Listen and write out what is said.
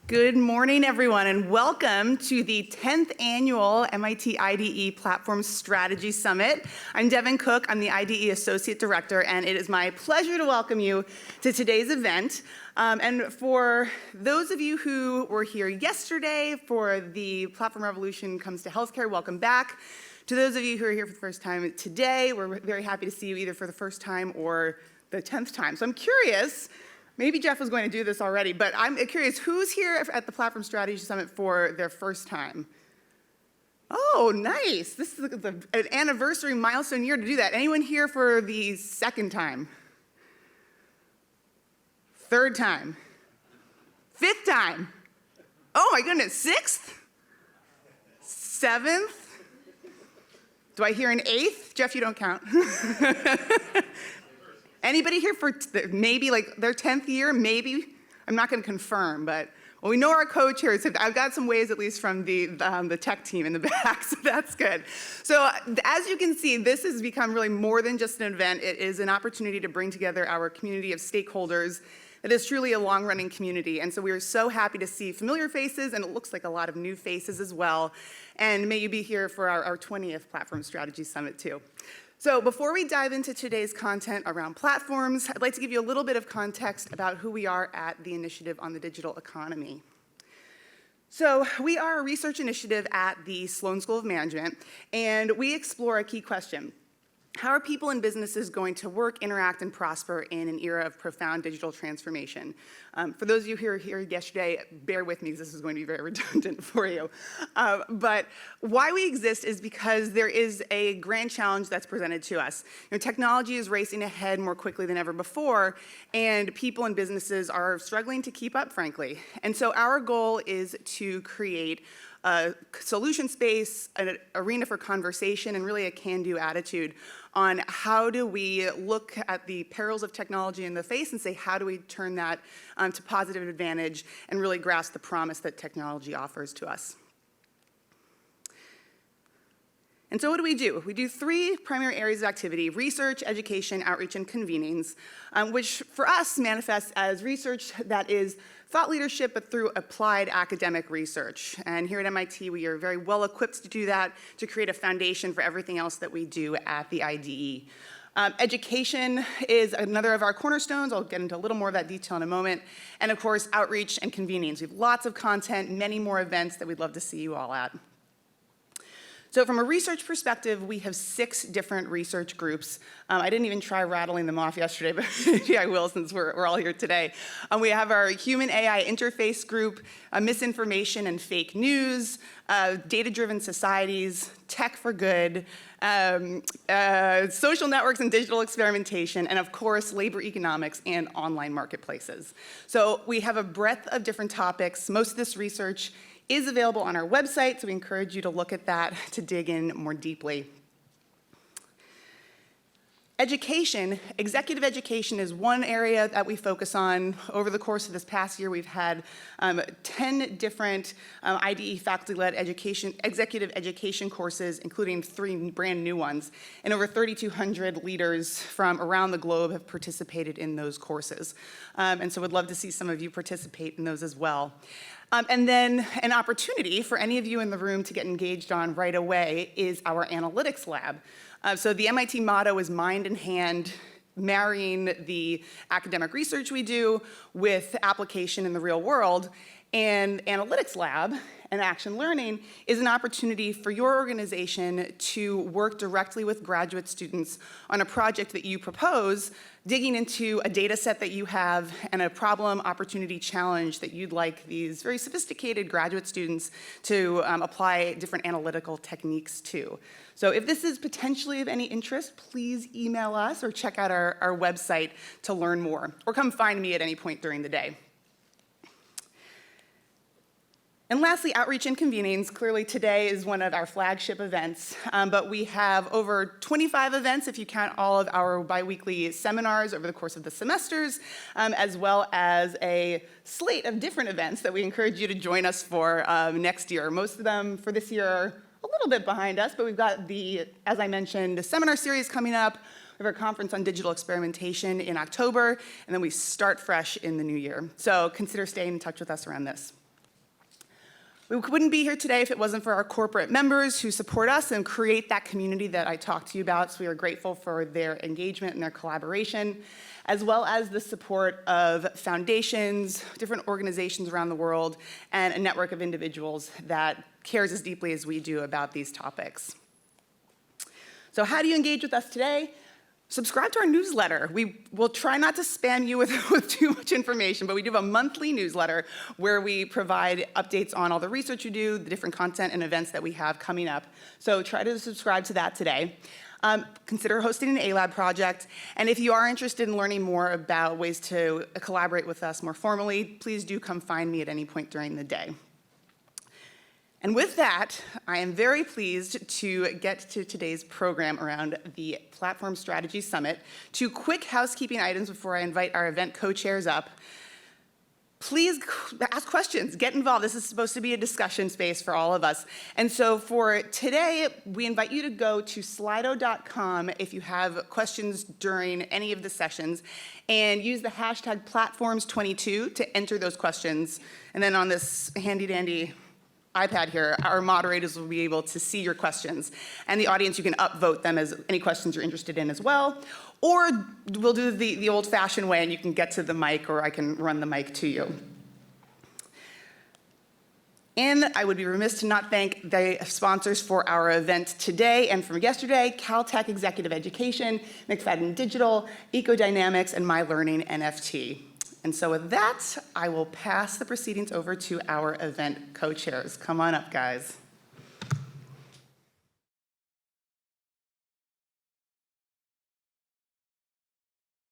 Good morning, everyone, and welcome to the 10th annual MIT IDE Platform Strategy Summit. I'm Devin Cook. I'm the IDE Associate Director, and it is my pleasure to welcome you to today's event. And for those of you who were here yesterday for the Platform Revolution Comes to Healthcare, welcome back. To those of you who are here for the first time today, we're very happy to see you either for the first time or the 10th time. So I'm curious, maybe Jeff was going to do this already, but I'm curious, who's here at the Platform Strategy Summit for their first time? Oh, nice. This is an anniversary milestone year to do that. Anyone here for the second time? Third time? Fifth time? Oh my goodness, sixth? Seventh? Do I hear an eighth? Jeff, you don't count. Anybody here for maybe like their 10th year? Maybe? I'm not going to confirm, but well, we know our co-chairs. I've got some ways at least from the tech team in the back, so that's good. So as you can see, this has become really more than just an event. It is an opportunity to bring together our community of stakeholders. It is truly a long-running community, and so we are so happy to see familiar faces, and it looks like a lot of new faces as well. And may you be here for our 20th Platform Strategy Summit too. So before we dive into today's content around platforms, I'd like to give you a little bit of context about who we are at the Initiative on the Digital Economy. So we are a research initiative at the Sloan School of Management, and we explore a key question. How are people and businesses going to work, interact, and prosper in an era of profound digital transformation? For those of you who were here yesterday, bear with me because this is going to be very redundant for you. But why we exist is because there is a grand challenge that's presented to us. Technology is racing ahead more quickly than ever before, and people and businesses are struggling to keep up, frankly. And so our goal is to create a solution space, an arena for conversation, and really a can-do attitude on how do we look at the perils of technology in the face and say, how do we turn that to positive advantage and really grasp the promise that technology offers to us. And so what do? We do three primary areas of activity: research, education, outreach, and convenings, which for us manifests as research that is thought leadership, but through applied academic research. And here at MIT, we are very well equipped to do that, to create a foundation for everything else that we do at the IDE. Education is another of our cornerstones. I'll get into a little more of that detail in a moment. And of course, outreach and convenings. We have lots of content, many more events that we'd love to see you all at. So from a research perspective, we have 6 different research groups. I didn't even try rattling them off yesterday, but maybe I will since we're all here today. We have our Human AI Interface group, Misinformation and Fake News, Data-Driven Societies, Tech for Good, Social Networks and Digital Experimentation, and of course, Labor Economics and Online Marketplaces. So we have a breadth of different topics. Most of this research is available on our website, so we encourage you to look at that to dig in more deeply. Education, executive education is one area that we focus on. Over the course of this past year, we've had 10 different IDE faculty-led executive education courses, including 3 brand new ones. And over 3,200 leaders from around the globe have participated in those courses. And so we'd love to see some of you participate in those as well. And then an opportunity for any of you in the room to get engaged on right away is our analytics lab. So the MIT motto is mind in hand, marrying the academic research we do with application in the real world. And Analytics Lab and Action Learning is an opportunity for your organization to work directly with graduate students on a project that you propose, digging into a data set that you have and a problem, opportunity, challenge that you'd like these very sophisticated graduate students to apply different analytical techniques to. So if this is potentially of any interest, please email us or check out our website to learn more, or come find me at any point during the day. And lastly, outreach and convenings. Clearly today is one of our flagship events, but we have over 25 events if you count all of our biweekly seminars over the course of the semesters, as well as a slate of different events that we encourage you to join us for next year. Most of them for this year are a little bit behind us, but we've got the, as I mentioned, the seminar series coming up. We have our conference on digital experimentation in October, and then we start fresh in the new year. So consider staying in touch with us around this. We wouldn't be here today if it wasn't for our corporate members who support us and create that community that I talked to you about. So we are grateful for their engagement and their collaboration, as well as the support of foundations, different organizations around the world, and a network of individuals that cares as deeply as we do about these topics. So how do you engage with us today? Subscribe to our newsletter. We will try not to spam you with too much information, but we do have a monthly newsletter where we provide updates on all the research we do, the different content and events that we have coming up. So try to subscribe to that today. Consider hosting an A-Lab project. And if you are interested in learning more about ways to collaborate with us more formally, please do come find me at any point during the day. And with that, I am very pleased to get to today's program around the Platform Strategy Summit. 2 quick housekeeping items before I invite our event co-chairs up. Please ask questions, get involved. This is supposed to be a discussion space for all of us. And so for today, we invite you to go to slido.com if you have questions during any of the sessions, and use the hashtag platforms22 to enter those questions. And then on this handy-dandy iPad here, our moderators will be able to see your questions. And the audience, you can upvote them as any questions you're interested in as well. Or we'll do the old-fashioned way, and you can get to the mic, or I can run the mic to you. And I would be remiss to not thank the sponsors for our event today and from yesterday: Caltech Executive Education, McFadden Digital, EcoDynamics, and My Learning NFT. And so with that, I will pass the proceedings over to our event co-chairs. Come on up, guys.